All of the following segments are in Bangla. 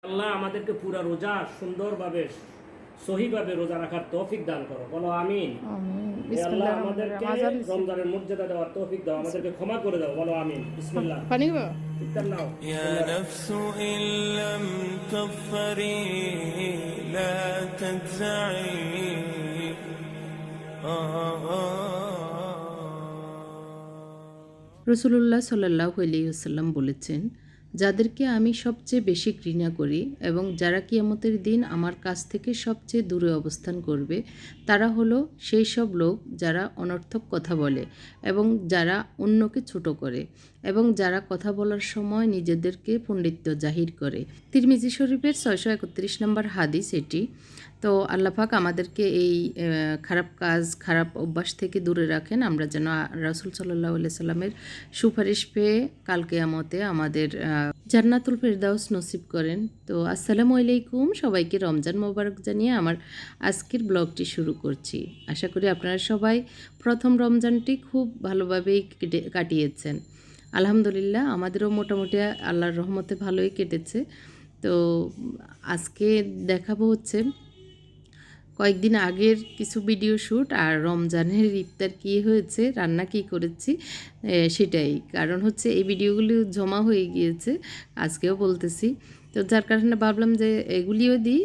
আল্লাহ আমাদেরকে পুরা রোজা সুন্দরভাবে সহিভাবে রোজা রাখার তৌফিক দান করো, বলো আমিন। আমিন। হে আল্লাহ বিসমিল্লাহির রহমানির আমাদেরকে রহিম। আযান দিছে। রমজানের মর্যাদা দেওয়ার তৌফিক দাও, আমাদেরকে ক্ষমা করে দাও, বলো আমিন। বিসমিল্লাহ। পানি খাবা? ইফতার নাও। يا نفس إن لم تظفري لا تجزعي রসুলুল্লাহ সাল্লাল্লাহু আলাইহি ওয়াসাল্লাম বলেছেন, যাদেরকে আমি সবচেয়ে বেশি ঘৃণা করি এবং যারা কিয়ামতের দিন আমার কাছ থেকে সবচেয়ে দূরে অবস্থান করবে, তারা হলো সেই সব লোক যারা অনর্থক কথা বলে এবং যারা অন্যকে ছোট করে এবং যারা কথা বলার সময় নিজেদেরকে পণ্ডিত্য জাহির করে। তিরমিজি শরীফের 631 নম্বর হাদিস এটি। তো আল্লাহ পাক আমাদেরকে এই খারাপ কাজ, খারাপ অভ্যাস থেকে দূরে রাখেন, আমরা যেন রাসূল সাল্লাল্লাহু আলাইহি সাল্লামের সুপারিশ পেয়ে কাল কিয়ামতে আমাদের জান্নাতুল ফেরদাউস নসিব করেন। তো আসসালামু আলাইকুম, সবাইকে রমজান মোবারক জানিয়ে আমার আজকের ব্লগটি শুরু করছি। আশা করি আপনারা সবাই প্রথম রমজানটি খুব ভালোভাবেই কাটিয়েছেন। আলহামদুলিল্লাহ, আমাদেরও মোটামুটি আল্লাহর রহমতে ভালোই কেটেছে। তো আজকে দেখাবো হচ্ছে কয়েকদিন আগের কিছু ভিডিও শ্যুট আর রমজানের ইফতার কী হয়েছে, রান্না কী করেছি সেটাই। কারণ হচ্ছে এই ভিডিওগুলি জমা হয়ে গিয়েছে, আজকেও বলতেছি। তো যার কারণে ভাবলাম যে এগুলিও দিই,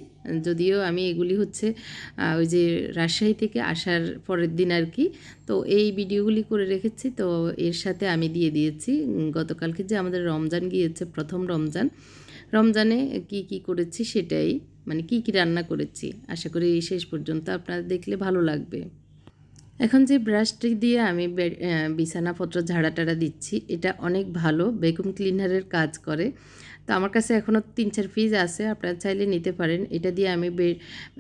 যদিও আমি এগুলি হচ্ছে ওই যে রাজশাহী থেকে আসার পরের দিন আর কি। তো এই ভিডিওগুলি করে রেখেছি, তো এর সাথে আমি দিয়ে দিয়েছি গতকালকে যে আমাদের রমজান গিয়েছে, প্রথম রমজানে কি কি করেছি সেটাই, মানে কি কি রান্না করেছি। আশা করি শেষ পর্যন্ত আপনারা দেখলে ভালো লাগবে। এখন যে ব্রাশটি দিয়ে আমি বিছানাপত্র ঝাড়া দিচ্ছি, এটা অনেক ভালো, ভ্যাকুয়াম ক্লিনারের কাজ করে। তো আমার কাছে এখনও 3-4 পিস আছে, আপনারা চাইলে নিতে পারেন। এটা দিয়ে আমি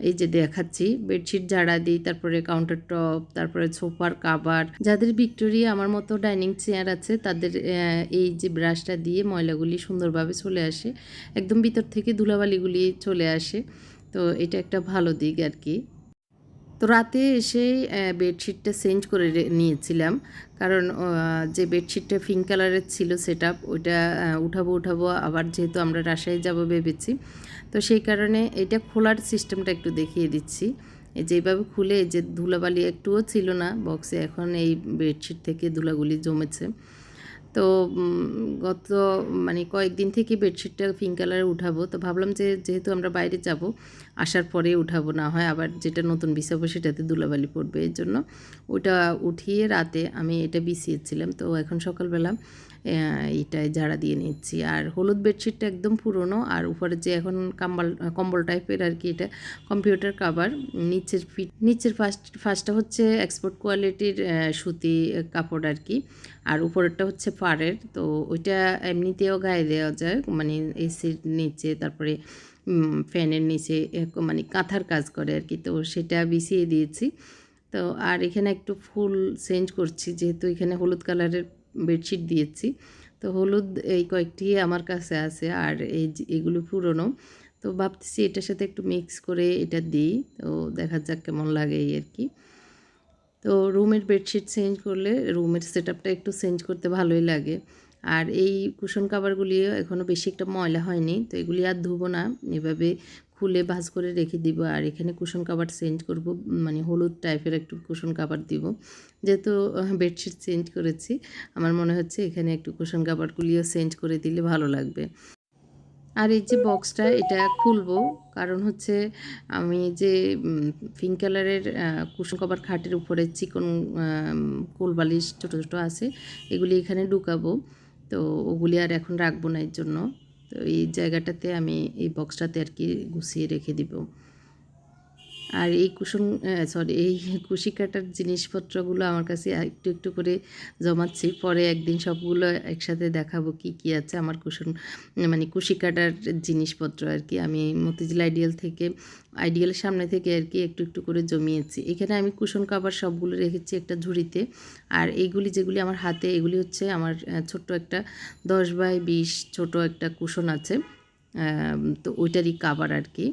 এই যে দেখাচ্ছি, বেডশিট ঝাড়া দিই, তারপরে কাউন্টার টপ, তারপরে সোফার কাভার। যাদের ভিক্টোরিয়া আমার মতো ডাইনিং চেয়ার আছে, তাদের এই যে ব্রাশটা দিয়ে ময়লাগুলি সুন্দরভাবে চলে আসে, একদম ভিতর থেকে ধুলাবালিগুলি চলে আসে। তো এটা একটা ভালো দিক আর কি। তো রাতে এসে বেডশিটটা চেঞ্জ করে নিয়েছিলাম, কারণ যে বেডশিটটা পিঙ্ক কালারের ছিল সেটা ওইটা উঠাবো আবার, যেহেতু আমরা রাজশাহী যাব ভেবেছি। তো সেই কারণে এটা খোলার সিস্টেমটা একটু দেখিয়ে দিচ্ছি। যেভাবে খুলে যে ধুলাবালি একটুও ছিল না বক্সে, এখন এই বেডশিট থেকে ধুলাগুলি জমেছে। তো গত কয়েকদিন থেকে বেডশিটটা পিঙ্ক কালারে উঠাবো। তো ভাবলাম যে যেহেতু আমরা বাইরে যাব, আসার পরে উঠাবো, না হয় আবার যেটা নতুন বিছাবো সেটাতে ধুলাবালি পড়বে। এই জন্য ওটা উঠিয়ে রাতে আমি এটা বিছিয়েছিলাম। তো এখন সকালবেলা এটাই ঝাড়া দিয়ে নিচ্ছি। আর হলুদ বেডশিটটা একদম পুরনো, আর উপরে যে এখন কম্বল টাইপের আর কি, এটা কম্পিউটার কাভার। নিচের ফার্স্টটা হচ্ছে এক্সপোর্ট কোয়ালিটির সুতি কাপড় আর কি, আর উপরেরটা হচ্ছে পাড়ের। তো ওইটা এমনিতেও গায়ে দেওয়া যায়, মানে এসির নিচে, তারপরে ফ্যানের নিচে কাঁথার কাজ করে আর কি। তো সেটা বিছিয়ে দিয়েছি। তো আর এখানে একটু ফুল চেঞ্জ করছি, যেহেতু এখানে হলুদ কালারের বেডশিট দিয়েছি। তো হলুদ এই কয়েকটি আমার কাছে আছে, আর এগুলো পুরনো। তো ভাবতেছি এটার সাথে একটু মিক্স করে এটা দিই, তো দেখা যাক কেমন লাগে এই আর কি। তো রুমের বেডশিট চেঞ্জ করলে রুমের সেটআপটা একটু চেঞ্জ করতে ভালোই লাগে। আর এই কুশন কাভারগুলিও এখনও বেশি একটা ময়লা হয়নি, তো এগুলি আর ধুবো না, এভাবে খুলে ভাঁজ করে রেখে দিব। আর এখানে কুশন কাভার চেঞ্জ করব, হলুদ টাইপের একটু কুশন কাভার দিব। যেহেতু বেডশিট চেঞ্জ করেছি, আমার মনে হচ্ছে এখানে একটু কুশন কাভারগুলিও চেঞ্জ করে দিলে ভালো লাগবে। আর এই যে বক্সটা, এটা খুলবো, কারণ হচ্ছে আমি যে পিঙ্ক কালারের কুশন কভার খাটের উপরে চিকন কোলবালিশ ছোটো ছোটো আছে, এগুলি এখানে ঢুকাবো। তো ওগুলি আর এখন রাখবো না, এর জন্য। তো এই জায়গাটাতে আমি এই বক্সটাতে আর কি গুছিয়ে রেখে দিব। আর এই এই কুশি কাটার জিনিসপত্রগুলো আমার কাছে একটু একটু করে জমাচ্ছি, পরে একদিন সবগুলো একসাথে দেখাবো কি কি আছে আমার কুশি কাটার জিনিসপত্র আর কি। আমি মতিঝিল আইডিয়ালের সামনে থেকে আর কি একটু একটু করে জমিয়েছি। এখানে আমি কুশন কাভার সবগুলো রেখেছি একটা ঝুড়িতে। আর এইগুলি যেগুলি আমার হাতে, এগুলি হচ্ছে আমার ছোট্ট একটা 10x20 ছোট একটা কুশন আছে, তো ওইটারই কাভার আর কি।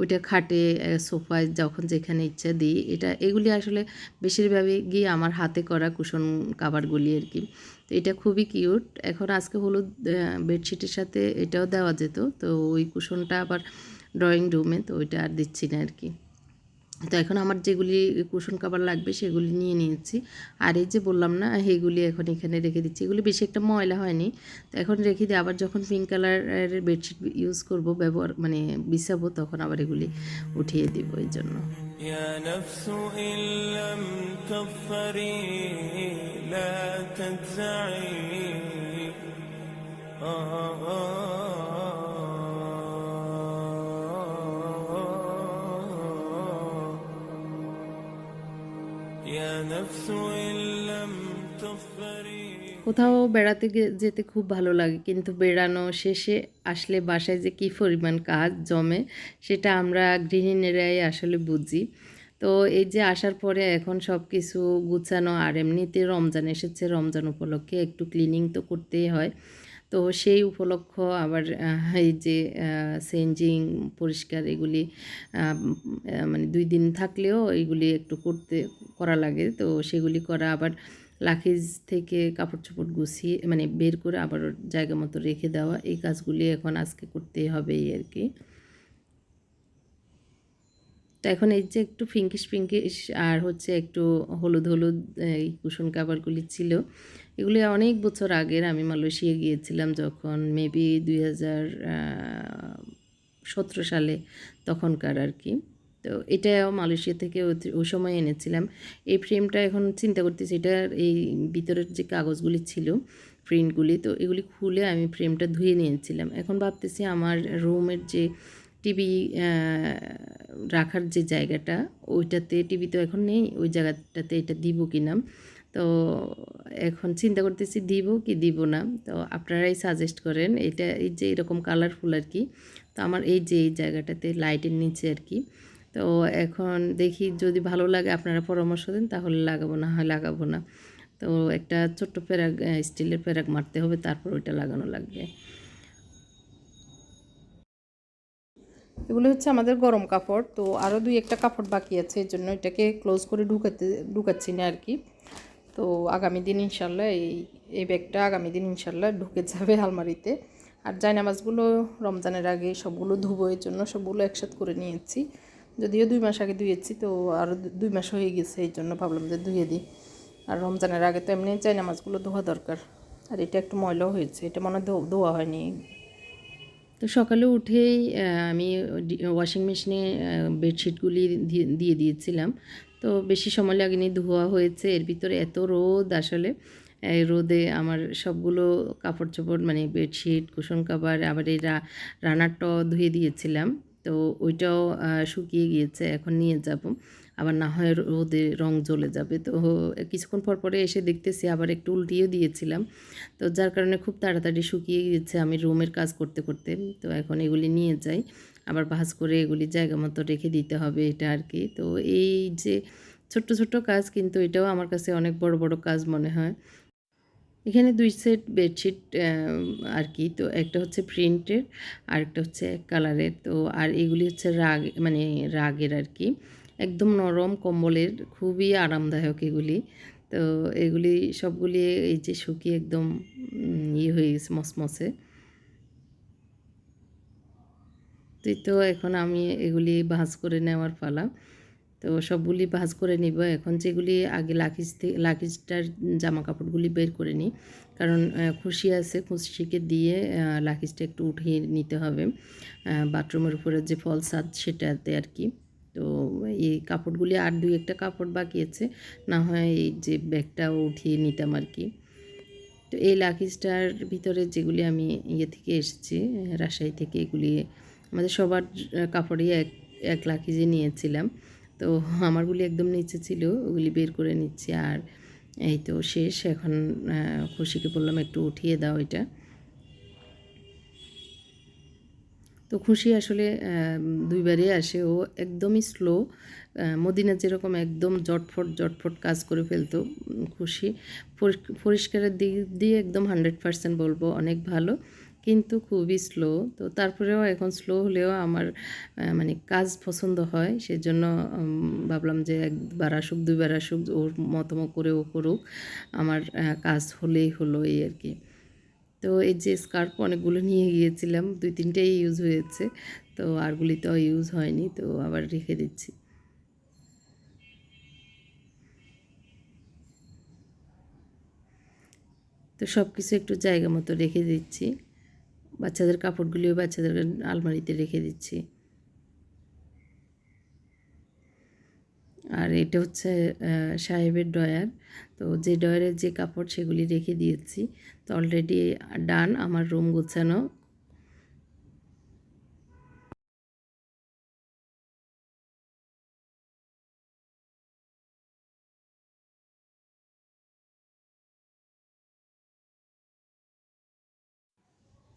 ওইটা খাটে, সোফায় যখন যেখানে ইচ্ছা দিই। এগুলি আসলে বেশিরভাগই আমার হাতে করা কুশন কাভারগুলি আর কি। তো এটা খুবই কিউট। এখন আজকে হলুদ বেডশিটের সাথে এটাও দেওয়া যেত, তো ওই কুশনটা আবার ড্রয়িং রুমে, তো ওইটা আর দিচ্ছি না আর কি। তো এখন আমার যেগুলি কুশন কাভার লাগবে সেগুলি নিয়ে নিয়েছি, আর এই যে বললাম না এইগুলি এখন এখানে রেখে দিচ্ছি। এগুলি বেশি একটা ময়লা হয়নি, তো এখন রেখে দিই। আবার যখন পিঙ্ক কালারের বেডশিট ইউজ করব, ব্যবহার মানে বিছাবো, তখন আবার এগুলি উঠিয়ে দিব এই জন্য। يا نفس إن لم تظفري لا تجزعي يا نفس إن لم تظفري কোথাও বেড়াতে যেতে খুব ভালো লাগে, কিন্তু বেড়ানো শেষে আসলে বাসায় যে কী পরিমাণ কাজ জমে সেটা আমরা গৃহিণীরাই আসলে বুঝি। তো এই যে আসার পরে এখন সব কিছু গুছানো, আর এমনিতে রমজান এসেছে, রমজান উপলক্ষে একটু ক্লিনিং তো করতেই হয়। তো সেই উপলক্ষ আবার এই যে চেঞ্জিং, পরিষ্কার এগুলি মানে 2 দিন থাকলেও এইগুলি একটু করা লাগে। তো সেগুলি করা, আবার লাকিজ থেকে কাপড় চোপড় গুছিয়ে মানে বের করে আবার ওর জায়গা মতো রেখে দেওয়া, এই কাজগুলি এখন আজকে করতেই হবে এই আর কি। তো এখন এই যে একটু পিঙ্কিশ আর হচ্ছে একটু হলুদ এই কুশন কাভারগুলি ছিল, এগুলি অনেক বছর আগের। আমি মালয়েশিয়া গিয়েছিলাম যখন, মেবি 2017 সালে, তখনকার আর কি। তো এটাও মালয়েশিয়া থেকে ওই সময় এনেছিলাম। এই ফ্রেমটা এখন চিন্তা করতেছি, এটার এই ভিতরের যে কাগজগুলি ছিল, প্রিন্টগুলি, তো এগুলি খুলে আমি ফ্রেমটা ধুয়ে নিয়েছিলাম। এখন ভাবতেছি আমার রুমের যে টিভি রাখার যে জায়গাটা, ওইটাতে টিভি তো এখন নেই, ওই জায়গাটাতে এটা দিব কি না। তো এখন চিন্তা করতেছি দিব কি দিব না। তো আপনারাই সাজেস্ট করেন। এটা এই যে এরকম কালারফুল আর কি, তো আমার এই যে এই জায়গাটাতে লাইটের নিচে আর কি। তো এখন দেখি যদি ভালো লাগে, আপনারা পরামর্শ দেন, তাহলে লাগাবো, না হয় লাগাবো না। তো একটা ছোট্ট প্যারাগ, স্টিলের প্যারাগ মারতে হবে, তারপর ওইটা লাগানো লাগবে। এগুলো হচ্ছে আমাদের গরম কাপড়। তো আরও 2-1টা কাপড় বাকি আছে, এই জন্য এটাকে ক্লোজ করে ঢুকাচ্ছি না আর কি। তো আগামী দিন ইনশাল্লাহ এই ব্যাগটা আগামী দিন ইনশাল্লাহ ঢুকে যাবে আলমারিতে। আর জায়নামাজগুলো রমজানের আগে সবগুলো ধুবো, এর জন্য সবগুলো একসাথে করে নিয়েছি। যদিও 2 মাস আগে ধুয়েছি, তো আরও 2 মাস হয়ে গেছে, এই জন্য ভাবলাম যে ধুয়ে দিই। আর রমজানের আগে তো এমনি জায়নামাজগুলো ধোয়া দরকার। আর এটা একটু ময়লাও হয়েছে, এটা মনে হয় ধোয়া হয়নি। তো সকালে উঠেই আমি ওয়াশিং মেশিনে বেডশিটগুলি দিয়ে দিয়েছিলাম। তো বেশি সময় লাগেনি, ধোয়া হয়েছে। এর ভিতরে এত রোদ, আসলে এই রোদে আমার সবগুলো কাপড় চোপড় মানে বেডশিট, কুশন কাভার, আবার এই রানারটাও ধুয়ে দিয়েছিলাম। তো ওইটাও শুকিয়ে গিয়েছে, এখন নিয়ে যাব। আবার না হয় রোদে রং জ্বলে যাবে। তো কিছুক্ষণ পর পরে এসে দেখতেছি আবার একটু উল্টিয়েও দিয়েছিলাম, তো যার কারণে খুব তাড়াতাড়ি শুকিয়ে গিয়েছে আমি রুমের কাজ করতে করতে। তো এখন এগুলি নিয়ে যাই, আবার ভাঁজ করে এগুলি জায়গা মতো রেখে দিতে হবে, এটা আর কি। তো এই যে ছোট্ট ছোট্ট কাজ, কিন্তু এটাও আমার কাছে অনেক বড় বড় কাজ মনে হয়। এখানে 2 সেট বেডশিট আর কি। তো একটা হচ্ছে প্রিন্টের, আর একটা হচ্ছে এক কালারের। তো আর এগুলি হচ্ছে মানে রাগের আর কি, একদম নরম কম্বলের, খুবই আরামদায়ক এগুলি। তো এগুলি সবগুলি এই যে শুকিয়ে একদম ইয়ে হয়ে গেছে, মসমসে। তো এখন আমি এগুলি ভাঁজ করে নেওয়ার পালা। তো সবগুলি ভাঁজ করে নিব। এখন যেগুলি আগে লাকিজটার জামা কাপড়গুলি বের করে নিই, কারণ খুশি আছে, খুশিকে দিয়ে লাকিজটা একটু উঠিয়ে নিতে হবে বাথরুমের উপরে যে ফল ছাদ সেটাতে আর কি। তো এই কাপড়গুলি আর 2-1টা কাপড় বাকি আছে, না হয় এই যে ব্যাগটাও উঠিয়ে নিতাম আর কি। তো এই লাকিজটার ভিতরে যেগুলি আমি ইয়ে থেকে এসেছি, রাজশাহী থেকে, এগুলি আমাদের সবার কাপড়ই এক লাকিজে নিয়েছিলাম। তো আমারগুলি একদম নিচে ছিল, ওগুলি বের করে নিচ্ছি। আর এই তো শেষ। এখন খুশিকে বললাম একটু উঠিয়ে দাও এটা। তো খুশি আসলে 2বারই আসে, ও একদমই স্লো। মদিনা যেরকম একদম জটফট কাজ করে ফেলতো, খুশি পরিষ্কারের দিক দিয়ে একদম 100% বলবো অনেক ভালো। কিন্তু খুবই স্লো। তো তারপরেও এখন স্লো হলেও আমার মানে কাজ পছন্দ হয়, সেজন্য ভাবলাম যে একবার আসুক, দুইবার আসুক, ওর মতো করে ও করুক, আমার কাজ হলেই হলো, এই আর কি। তো এই যে স্কার্ফ অনেকগুলো নিয়ে গিয়েছিলাম, 2-3টাই ইউজ হয়েছে, তো আরগুলি তো ইউজ হয়নি, তো আবার রেখে দিচ্ছি। তো সব কিছু একটু জায়গা মতো রেখে দিচ্ছি। বাচ্চাদের কাপড়গুলিও বাচ্চাদের আলমারিতে রেখে দিচ্ছি। আর এটা হচ্ছে সাহেবের ড্রয়ার। তো যে ড্রয়ারের যে কাপড় সেগুলি রেখে দিয়েছি। তো অলরেডি ডান আমার রুম গোছানো।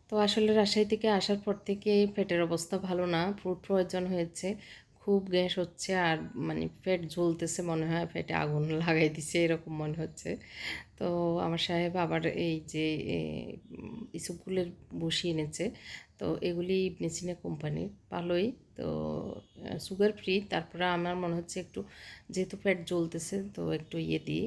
তো আসলে রাজশাহী থেকে আসার পর থেকেই পেটের অবস্থা ভালো না, ফুড পয়জন হয়েছে, খুব গ্যাস হচ্ছে, আর মানে পেট জ্বলতেছে, মনে হয় পেটে আগুন লাগাই দিছে এরকম মনে হচ্ছে। তো আমার সাহেব আবার এই যে ইসবগুলের বসি এনেছে, তো এগুলি ইবনে সিনা কোম্পানির, ভালোই। তো সুগার ফ্রি। তারপরে আমার মনে হচ্ছে একটু, যেহেতু পেট জ্বলতেছে, তো একটু ইয়ে দিই,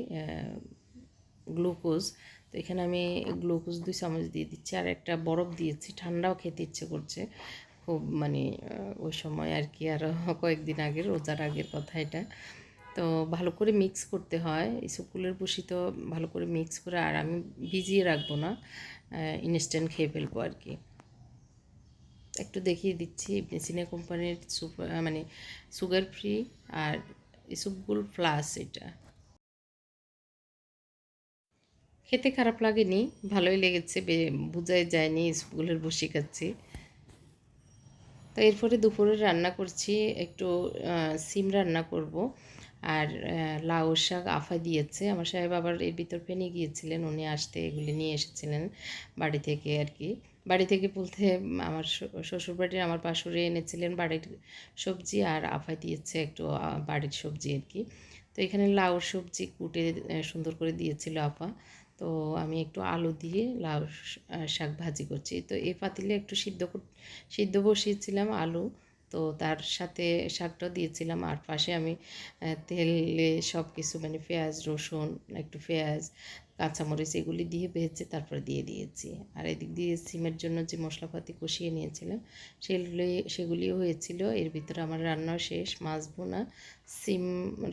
গ্লুকোজ। তো এখানে আমি গ্লুকোজ 2 চামচ দিয়ে দিচ্ছি, আর একটা বরফ দিয়েছি, ঠান্ডাও খেতে ইচ্ছে করছে খুব, মানে ওই সময় আর কি, আরও কয়েকদিন আগের, রোজার আগের কথা এটা। তো ভালো করে মিক্স করতে হয়, ইসবগুলের বসি তো ভালো করে মিক্স করে, আর আমি ভিজিয়ে রাখবো না, ইনস্ট্যান্ট খেয়ে ফেলবো আর কি। একটু দেখিয়ে দিচ্ছি, ইবনে সিনা কোম্পানির মানে সুগার ফ্রি আর ইসবগুল প্লাস। এটা খেতে খারাপ লাগেনি, ভালোই লেগেছে, বোঝাই যায়নি ইসবগুলের বসি খাচ্ছি। তো এরপরে দুপুরে রান্না করছি, একটু সিম রান্না করব, আর লাউ শাক আফা দিয়েছে আমার সাহেব, আবার এর ভিতর ফেনে গিয়েছিলেন, উনি আসতে এগুলি নিয়ে এসেছিলেন বাড়ি থেকে আর কি। বাড়ি থেকে বলতে আমার শ্বশুরবাড়ির আমার পাশুড়ে এনেছিলেন বাড়ির সবজি, আর আফা দিয়েছে একটু বাড়ির সবজি আর কি। তো এখানে লাউ সবজি কুটে সুন্দর করে দিয়েছিল আপা। তো আমি একটু আলু দিয়ে লাউ শাক ভাজি করছি। তো এই পাতিলে একটু সিদ্ধ বসিয়েছিলাম আলু, তো তার সাথে শাকটাও দিয়েছিলাম, আর পাশে আমি তেলে সব কিছু, মানে পেঁয়াজ রসুন, একটু পেঁয়াজ কাঁচামরিচ এগুলি দিয়ে ভেজে তারপরে দিয়ে দিয়েছি। আর এদিক দিয়ে সিমের জন্য যে মশলাপাতি কষিয়ে নিয়েছিলাম সেগুলিও হয়েছিল। এর ভিতরে আমার রান্নাও শেষ, মাছ ভুনা, সিম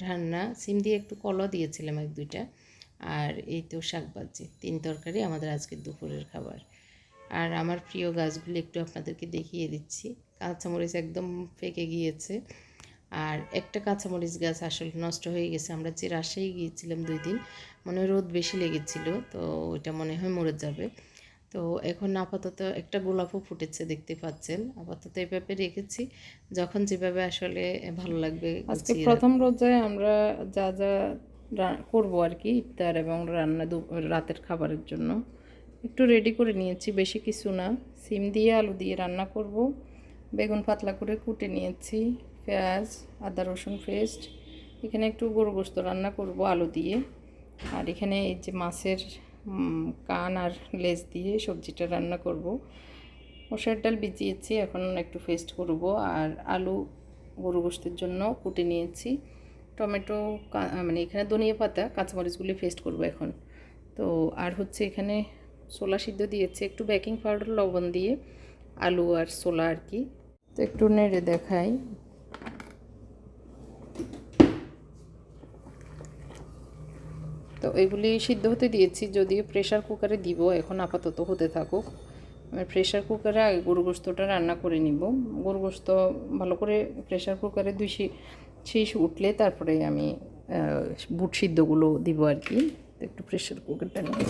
রান্না, সিম দিয়ে একটু কলা দিয়েছিলাম 1-2টা, আর এই তো শাক ভাজি, 3 তরকারি আমাদের আজকের দুপুরের খাবার। আর আমার প্রিয় গাছগুলি একটু আপনাদেরকে দেখিয়ে দিচ্ছি। কাঁচামরিচ একদম পেকে গিয়েছে, আর একটা কাঁচামরিচ গাছ আসলে নষ্ট হয়ে গেছে। আমরা যে রাজশাহী গিয়েছিলাম 2 দিন, মনে হয় রোদ বেশি লেগেছিল, তো ওইটা মনে হয় মরে যাবে। তো এখন আপাতত একটা গোলাপও ফুটেছে, দেখতে পাচ্ছেন। আপাতত এভাবে রেখেছি, যখন যেভাবে আসলে ভালো লাগবে। আজকে প্রথম রোজায় আমরা যা যা করবো আর কি, ইফতার এবং রান্না রাতের খাবারের জন্য একটু রেডি করে নিয়েছি, বেশি কিছু না। সিম দিয়ে আলু দিয়ে রান্না করব, বেগুন পাতলা করে কুটে নিয়েছি, পেঁয়াজ আদা রসুন পেস্ট, এখানে একটু গরু গোশত রান্না করব আলু দিয়ে, আর এখানে এই যে মাছের কান আর লেজ দিয়ে সবজিটা রান্না করব। মশার ডাল ভিজিয়েছি, এখন একটু পেস্ট করব, আর আলু গরু গোশতের জন্য কুটে নিয়েছি, টমেটো, মানে এখানে ধনিয়া পাতা কাঁচামরিচগুলি পেস্ট করব এখন। তো আর হচ্ছে এখানে ছোলা সিদ্ধ দিয়েছি, একটু বেকিং পাউডার লবণ দিয়ে আলু আর ছোলা আর কি। তো একটু নেড়ে দেখাই। তো এগুলি সিদ্ধ হতে দিয়েছি, যদিও প্রেশার কুকারে দিব, এখন আপাতত হতে থাকুক। আমি প্রেশার কুকারে আগে গরু গোশতটা রান্না করে নিব। গরু গোশত ভালো করে প্রেশার কুকারে 2 শীষ উঠলে তারপরে আমি বুট সিদ্ধগুলো দিব আর কি। তো একটু প্রেশার কুকারটা নিয়ে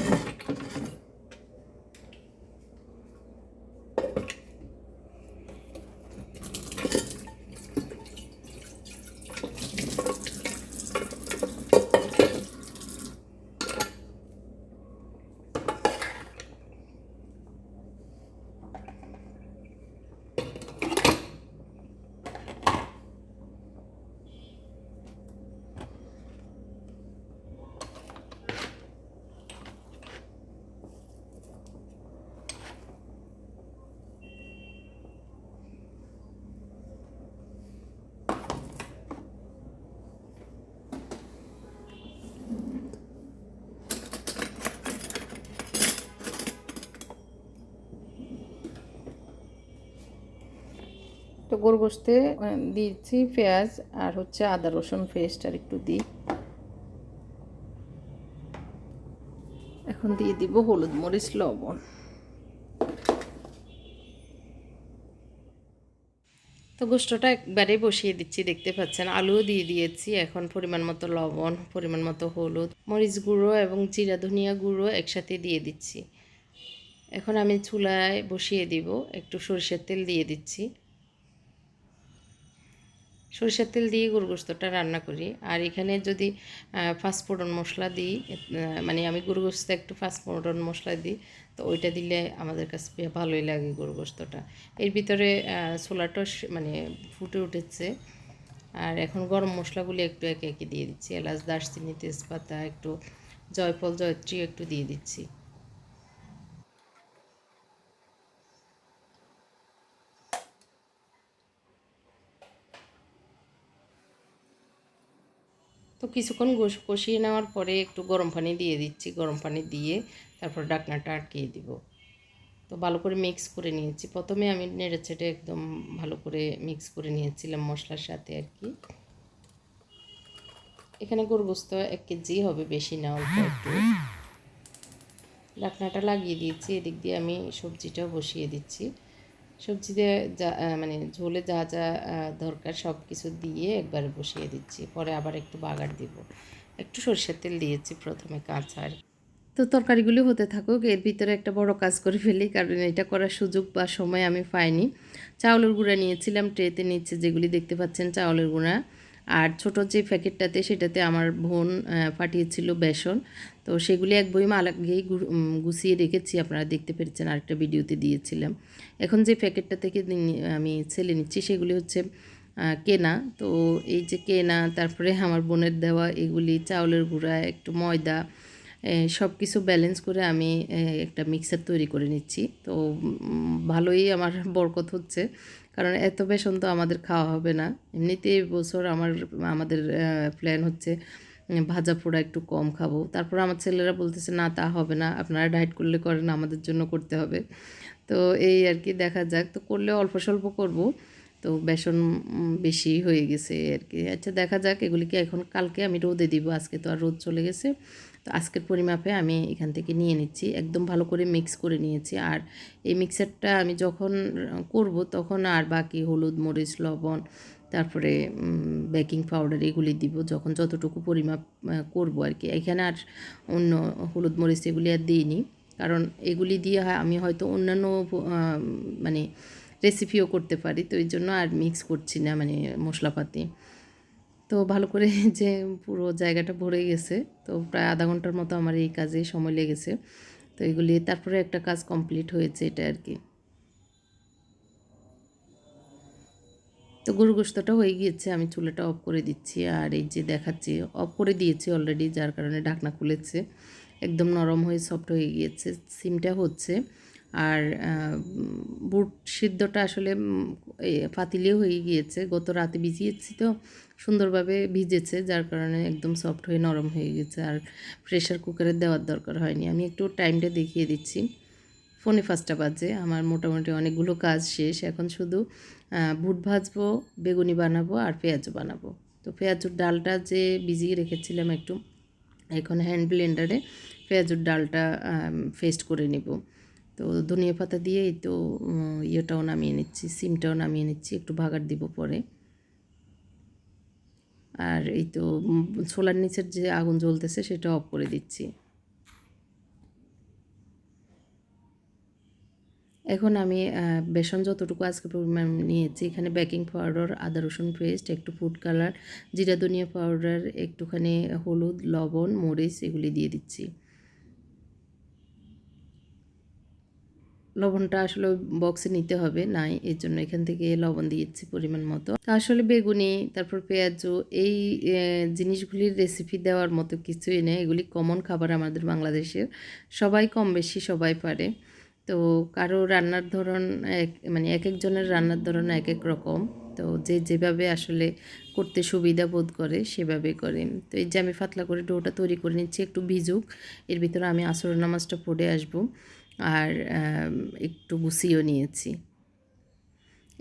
তো গরু গোশতে দিয়েছি পেঁয়াজ আর হচ্ছে আদা রসুন পেস্ট আর একটু দিই। এখন দিয়ে দিব হলুদ মরিচ লবণ। তো গোশতটা একবারে বসিয়ে দিচ্ছি, দেখতে পাচ্ছেন আলুও দিয়ে দিয়েছি। এখন পরিমাণ মতো লবণ, পরিমাণ মতো হলুদ, মরিচ গুঁড়ো এবং জিরা ধনিয়া গুঁড়ো একসাথে দিয়ে দিচ্ছি। এখন আমি চুলায় বসিয়ে দিব, একটু সরিষার তেল দিয়ে দিচ্ছি। সরিষার তেল দিয়ে গরু গোশতটা রান্না করি। আর এখানে যদি পাঁচফোড়ন মশলা দিই, মানে আমি গরু গোশতে একটু পাঁচফোড়ন মশলা দিই, তো ওইটা দিলে আমাদের কাছে ভালোই লাগে গরু গোশতটা। এর ভিতরে ছোলাটা মানে ফুটে উঠেছে। আর এখন গরম মশলাগুলি একটু একে একে দিয়ে দিচ্ছি। এলাচ, দারচিনি, তেজপাতা, একটু জয়ফল, জয়ত্রী একটু দিয়ে দিচ্ছি। তো কিছুক্ষণ কষিয়ে নেওয়ার পরে একটু গরম পানি দিয়ে দিচ্ছি। গরম পানি দিয়ে তারপর ঢাকনাটা আটকিয়ে দিব। তো ভালো করে মিক্স করে নিয়েছি। প্রথমে আমি নেড়ে চেড়ে একদম ভালো করে মিক্স করে নিয়েছিলাম মশলার সাথে আর কি। এখানে গরু গোশত 1 কেজি হবে, বেশি না, অল্প একটু। ঢাকনাটা লাগিয়ে দিয়েছি। এদিক দিয়ে আমি সবজিটাও বসিয়ে দিচ্ছি। সবজি দিয়ে যা মানে ঝোলে যা যা দরকার সব কিছু দিয়ে একবারে বসিয়ে দিচ্ছি। পরে আবার একটু বাগার দিব। একটু সরষের তেল দিয়েছি প্রথমে কাঁচা। তো তরকারিগুলি হতে থাকুক, এর ভিতরে একটা বড় কাজ করে ফেলি, কারণ এটা করার সুযোগ বা সময় আমি পাইনি। চাউলের গুঁড়া নিয়েছিলাম ট্রেতে, নিচে যেগুলি দেখতে পাচ্ছেন চাউলের গুঁড়া। আর ছোটো যে প্যাকেটটাতে, সেটাতে আমার বোন পাঠিয়েছিল বেসন। তো সেগুলি এক বইমা আগেই গুছিয়ে রেখেছি, আপনারা দেখতে পেরেছেন, আরেকটা ভিডিওতে দিয়েছিলাম। এখন যে প্যাকেটটা থেকে আমি ছেলে নিচ্ছি সেগুলি হচ্ছে কেনা। তো এই যে কেনা, তারপরে আমার বোনের দেওয়া এগুলি, চাউলের গুঁড়া, একটু ময়দা, সব কিছু ব্যালেন্স করে আমি একটা মিক্সার তৈরি করে নিচ্ছি। তো ভালোই আমার বরকত হচ্ছে, কারণ এত বেসন তো আমাদের খাওয়া হবে না। এমনিতে এই বছর আমাদের প্ল্যান হচ্ছে ভাজা পোড়া একটু কম খাবো। তারপর আমার ছেলেরা বলতেছে না, তা হবে না, আপনারা ডায়েট করলে করেন, আমাদের জন্য করতে হবে। তো এই আর কি, দেখা যাক। তো করলে অল্প স্বল্প করব। তো বেসন বেশি হয়ে গেছে আর কি। আচ্ছা, দেখা যাক। এগুলিকে এখন কালকে আমি রোদে দিব, আজকে তো আর রোদ চলে গেছে। তো আজকের পরিমাপে আমি এখান থেকে নিয়ে নিচ্ছি, একদম ভালো করে মিক্স করে নিয়েছি। আর এই মিক্সারটা আমি যখন করব তখন আর বাকি হলুদ, মরিচ, লবণ, তারপরে বেকিং পাউডার এগুলি দিব যখন, যতটুকু পরিমাপ করব আর কি। এখানে আর অন্য হলুদ, মরিচ এগুলি আর দিইনি, কারণ এগুলি দিয়ে আমি হয়তো অন্যান্য মানে রেসিপিও করতে পারি। তো এই জন্য আর মিক্স করছি না, মানে মশলাপাতি। তো ভালো করে যে পুরো জায়গাটা ভরে গেছে। তো প্রায় আধা ঘন্টার মতো আমার এই কাজে সময় লেগেছে। তো এগুলি তারপরে একটা কাজ কমপ্লিট হয়েছে, এটা আর কি। তো গরু গোশতটা হয়ে গিয়েছে, আমি চুলাটা অফ করে দিচ্ছি। আর এই যে দেখাচ্ছি, অফ করে দিয়েছি অলরেডি, যার কারণে ঢাকনা খুলেছে, একদম নরম হয়ে সফট হয়ে গিয়েছে। সিমটা হচ্ছে। আর বুট সিদ্ধটা আসলে পাতিলেও হয়ে গিয়েছে, গত রাতে ভিজিয়েছি তো সুন্দরভাবে ভিজেছে, যার কারণে একদম সফট হয়ে নরম হয়ে গেছে। আর প্রেশার কুকারে দেওয়ার দরকার হয়নি। আমি একটু টাইমটা দেখিয়ে দিচ্ছি। 4:45 বাজে। আমার মোটামুটি অনেকগুলো কাজ শেষ। এখন শুধু বুট ভাজবো, বেগুনি বানাবো আর পেঁয়াজও বানাবো। তো পেঁয়াজুর ডালটা যে ভিজিয়ে রেখেছিলাম একটু, এখন হ্যান্ড ব্লেন্ডারে পেঁয়াজুর ডালটা পেস্ট করে নেব। তো ধনিয়া পাতা দিয়ে এই তো ইয়েটাও নামিয়ে নিচ্ছি, সিমটাও নামিয়ে নিচ্ছি, একটু ভাগার দিব পরে। আর এই তো ছোলার নিচের যে আগুন জ্বলতেছে সেটা অফ করে দিচ্ছি। এখন আমি বেসন যতটুকু আজকে পরিমাণ নিয়েছি, এখানে বেকিং পাউডার, আদা রসুন পেস্ট, একটু ফুড কালার, জিরা ধনিয়া পাউডার, একটুখানি হলুদ, লবণ, মরিচ এগুলি দিয়ে দিচ্ছি। লবণটা আসলে বক্সে নিতে হবে নাই, এর জন্য এখান থেকে লবণ দিয়েছি পরিমাণ মতো। আসলে বেগুনি, তারপর পেঁয়াজু, এই জিনিসগুলির রেসিপি দেওয়ার মতো কিছুই নেই। এগুলি কমন খাবার আমাদের বাংলাদেশের, সবাই কম বেশি সবাই পারে। তো কারো রান্নার ধরন মানে এক একজনের রান্নার ধরন এক এক রকম। তো যে যেভাবে আসলে করতে সুবিধা বোধ করে সেভাবে করে। তো এই যে আমি পাতলা করে ডোটা তৈরি করে নিচ্ছি, একটু ভিজুক। এর ভিতরে আমি আসর নামাজটা পড়ে আসবো। আর একটু গুছিয়েও নিয়েছি।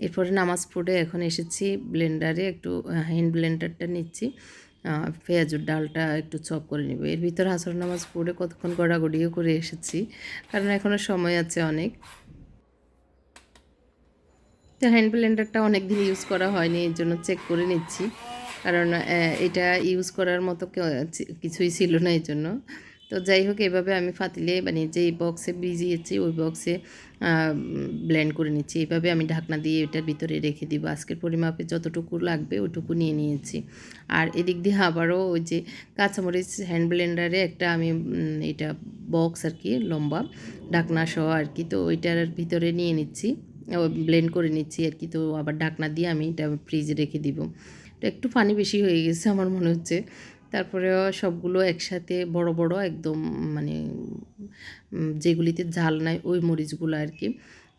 এরপরে নামাজ পড়ে এখন এসেছি ব্লেন্ডারে, একটু হ্যান্ড ব্লেন্ডারটা নিচ্ছি, পেঁয়াজুর ডালটা একটু চপ করে নেব। এর ভিতরে আসর নামাজ পড়ে কতক্ষণ গড়াগড়িও করে এসেছি, কারণ এখনও সময় আছে অনেক। তো হ্যান্ড ব্লেন্ডারটা অনেক দিন ইউজ করা হয়নি, এর জন্য চেক করে নিচ্ছি, কারণ এটা ইউজ করার মতো কিছুই ছিল না এই জন্য। তো যাই হোক, এভাবে আমি ফাতিলে মানে যেই বক্সে ভিজিয়েছি ওই বক্সে ব্লেন্ড করে নিচ্ছি। এইভাবে আমি ঢাকনা দিয়ে এটার ভিতরে রেখে দিব। আজকের পরিমাপে যতটুকু লাগবে ওইটুকু নিয়ে নিয়েছি। আর এদিক দিয়ে আবারও ওই যে কাঁচামরিচ হ্যান্ড ব্লেন্ডারে একটা আমি এটা বক্স আর কি লম্বা ঢাকনা সহ আর কি, তো ওইটার ভিতরে নিয়ে নিচ্ছি, ব্লেন্ড করে নিচ্ছি আর কি। তো আবার ঢাকনা দিয়ে আমি এটা ফ্রিজে রেখে দিব। তো একটু পানি বেশি হয়ে গেছে আমার মনে হচ্ছে। তারপরেও সবগুলো একসাথে বড় বড় একদম মানে যেগুলিতে ঝাল নাই ওই মরিচগুলো আর কি,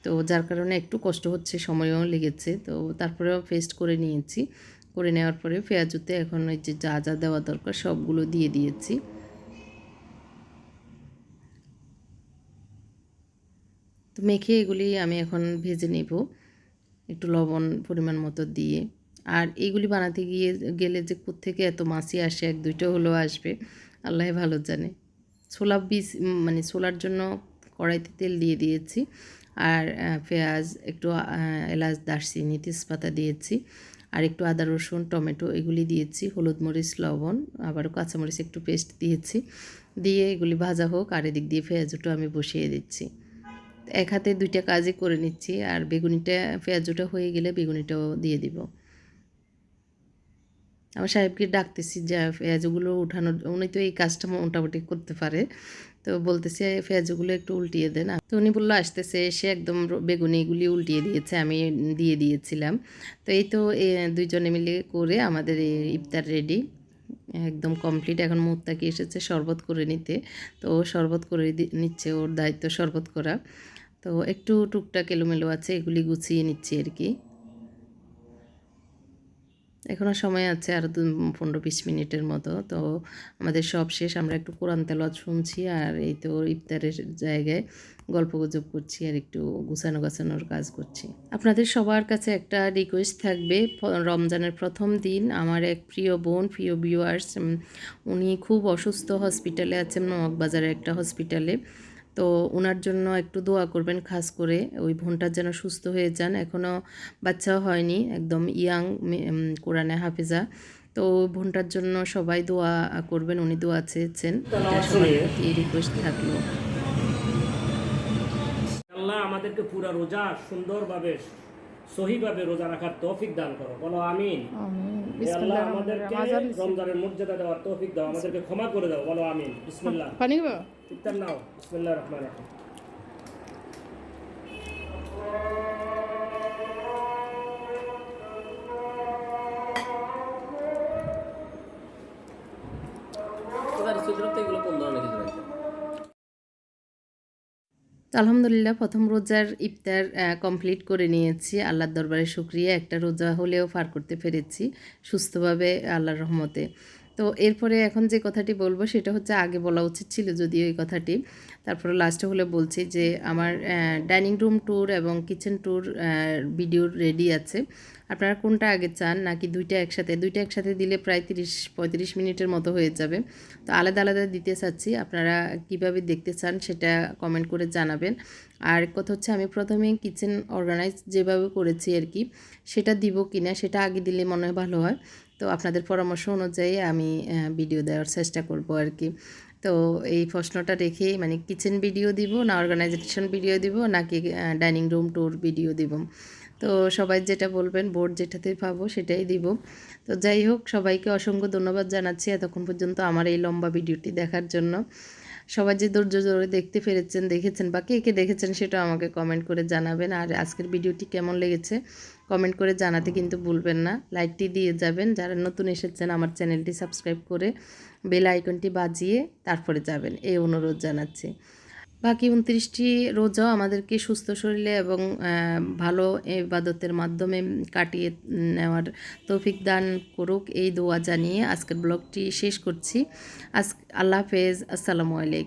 তো যার কারণে একটু কষ্ট হচ্ছে, সময়ও লেগেছে। তো তারপরেও পেস্ট করে নিয়েছি, করে নেওয়ার পরে পেঁয়াজুতে এখন ওই যে যা যা দেওয়া দরকার সবগুলো দিয়ে দিয়েছি। তো মেখে এগুলি আমি এখন ভেজে নেব একটু লবণ পরিমাণ মতো দিয়ে। আর এইগুলি বানাতে গেলে যে কোত্থেকে এত মাছি আসে, এক দুইটা হলেও আসবে, আল্লাহ ভালো জানে। ছোলা বীজ মানে ছোলার জন্য কড়াইতে তেল দিয়ে দিয়েছি, আর পেঁয়াজ, একটু এলাচ, দারচিনি, তেজপাতা দিয়েছি, আর একটু আদা রসুন টমেটো এগুলি দিয়েছি, হলুদ মরিচ লবণ, আবারও কাঁচামরিচ একটু পেস্ট দিয়েছি, দিয়ে এগুলি ভাজা হোক। আর এদিক দিয়ে পেঁয়াজটা আমি বসিয়ে দিচ্ছি। এক হাতে দুইটা কাজই করে নিচ্ছি। আর বেগুনিটা পেঁয়াজটা হয়ে গেলে বেগুনিটাও দিয়ে দিব। আমার সাহেবকে ডাকতেছি যে পেঁয়াজগুলো উঠানোর, উনি তো এই কাজটা মোটামুটি করতে পারে, তো বলতেছি পেঁয়াজগুলো একটু উল্টিয়ে দেন। তো উনি বললো আসতেছে, এসে একদম বেগুনিগুলি উল্টিয়ে দিয়েছে, আমি দিয়ে দিয়েছিলাম। তো এই তো দুইজনে মিলে করে আমাদের ইফতার রেডি, একদম কমপ্লিট। এখন মুত্তাকি এসেছে শরবত করে নিতে, তো ও শরবত করে নিচ্ছে, ওর দায়িত্ব শরবত করা। তো একটু টুকটাক এলোমেলো আছে, এগুলি গুছিয়ে নিচ্ছি আর কি। এখনও সময় আছে আরও 15-20 মিনিটের মতো। তো আমাদের সব শেষ, আমরা একটু কোরআন তেলাওয়াত শুনছি, আর এই তো ইফতারের জায়গায় গল্পগুজব করছি আর একটু গুছানোর কাজ করছি। আপনাদের সবার কাছে একটা রিকোয়েস্ট থাকবে, রমজানের প্রথম দিন আমার এক প্রিয় বোন, প্রিয় ভিউয়ার্স, উনি খুব অসুস্থ, হসপিটালে আছেন, মগবাজারের একটা হসপিটালে। তো ওনার জন্য একটু দোয়া করবেন, খাস করে ওই বোনটার যেন সুস্থ হয়ে যান। এখনও বাচ্চাও হয়নি, একদম ইয়াং, কোরআনে হাফেজা। তো বোনটার জন্য সবাই দোয়া করবেন, উনি দোয়া চেয়েছেন, সবাই এই রিকোয়েস্ট থাকলো। আল্লাহ আমাদেরকে পুরা রোজা সুন্দরভাবে সহিভাবে রোজা রাখার তৌফিক দান করো, বলো আমিন। হে আল্লাহ আমাদেরকে রমজানের মর্যাদা দেওয়ার তৌফিক দাও, আমাদেরকে ক্ষমা করে দাও, বলো আমিন। বিসমিল্লাহ, পানি গো ইফতার নাও। বিসমিল্লাহির রহমানির রহিম। তো আলহামদুলিল্লাহ প্রথম রোজার ইফতার কমপ্লিট করে নিয়েছি। আল্লাহর দরবারে শুকরিয়া, একটা রোজা হলেও পার করতে পেরেছি সুস্থভাবে আল্লাহর রহমতে। তো এরপরে এখন যে কথাটি বলবো সেটা হচ্ছে, আগে বলা উচিত ছিল যদিও এই কথাটি, তারপরে লাস্টে হলে বলছি যে আমার ডাইনিং রুম ট্যুর এবং কিচেন ট্যুর ভিডিও রেডি আছে। আপনারা কোনটা আগে চান, নাকি দুইটা একসাথে দিলে প্রায় 30-35 মিনিটের মতো হয়ে যাবে। তো আলাদা আলাদা দিতে চাচ্ছি, আপনারা কিভাবে দেখতে চান সেটা কমেন্ট করে জানাবেন। আর কথা হচ্ছে, আমি প্রথমে কিচেন অর্গানাইজ যেভাবে করেছি আর কি, সেটা দিব কিনা, সেটা আগে দিলে মনে হয় ভালো হয়। তো আপনাদের পরামর্শ অনুযায়ী আমি ভিডিও দেওয়ার চেষ্টা করব আর কি। তো এই প্রশ্নটা রেখেই, মানে কিচেন ভিডিও দিব না অর্গানাইজেশন ভিডিও দিব, নাকি ডাইনিং রুম ট্যুর ভিডিও দিব, তো সবাই যেটা বলবেন, বোর্ড যেটাতে পাবো সেটাই দিব। তো যাই হোক, সবাইকে অসংখ্য ধন্যবাদ জানাচ্ছি এতক্ষণ পর্যন্ত আমার এই লম্বা ভিডিওটি দেখার জন্য। সবাই যে ধৈর্য ধরে দেখেছেন বা কে দেখেছেন সেটা আমাকে কমেন্ট করে জানাবেন। আর আজকের ভিডিওটি কেমন লেগেছে কমেন্ট করে জানাতে কিন্তু ভুলবেন না। লাইকটি দিয়ে যাবেন, যারা নতুন এসেছেন আমার চ্যানেলটি সাবস্ক্রাইব করে বেল আইকনটি বাজিয়ে তারপরে যাবেন, এই অনুরোধ জানাচ্ছি। বাকি 29টি রোজাও আমাদেরকে সুস্থ শরীরে এবং ভালো ইবাদতের মাধ্যমে কাটিয়ে নেওয়ার তৌফিক দান করুক, এই দোয়া জানিয়ে আজকের ব্লগটি শেষ করছি। আল্লাহ হাফেজ, আসসালামু আলাইকুম।